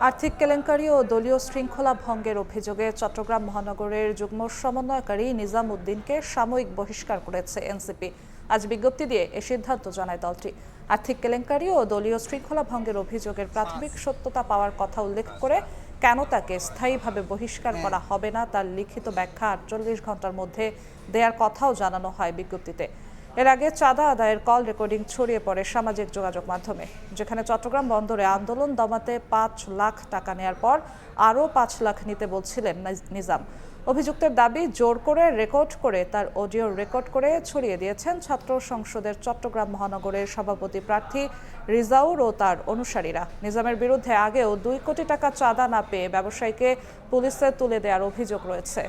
আর্থিক কেলেঙ্কারি ও দলীয় শৃঙ্খলা ভঙ্গের অভিযোগে চট্টগ্রাম মহানগরের যুগ্ম সমন্বয়কারী নিজাম উদ্দিনকে সাময়িক বহিষ্কার করেছে এনসিপি। আজ বিজ্ঞপ্তি দিয়ে এ সিদ্ধান্ত জানায় দলটি। আর্থিক কেলেঙ্কারি ও দলীয় শৃঙ্খলা ভঙ্গের অভিযোগের প্রাথমিক সত্যতা পাওয়ার কথা উল্লেখ করে কেন তাকে স্থায়ীভাবে বহিষ্কার করা হবে না তার লিখিত ব্যাখ্যা ৪৮ ঘন্টার মধ্যে দেওয়ার কথাও জানানো হয় বিজ্ঞপ্তিতে। এর আগে চাঁদা আদায়ের কল রেকর্ডিং ছড়িয়ে পড়ে সামাজিক যোগাযোগ মাধ্যমে, যেখানে চট্টগ্রাম বন্দরে আন্দোলন দমাতে ৫ লাখ টাকা নেয়ার পর আরও ৫ লাখ নিতে বলছিলেন নিজাম। অভিযুক্তের দাবি, জোর করে রেকর্ড করে তার অডিও রেকর্ড করে ছড়িয়ে দিয়েছেন ছাত্র সংসদের চট্টগ্রাম মহানগরের সভাপতি প্রার্থী রিজাউর ও তার অনুসারীরা। নিজামের বিরুদ্ধে আগেও ২ কোটি টাকা চাঁদা না পেয়ে ব্যবসায়ীকে পুলিশে তুলে দেওয়ার অভিযোগ রয়েছে।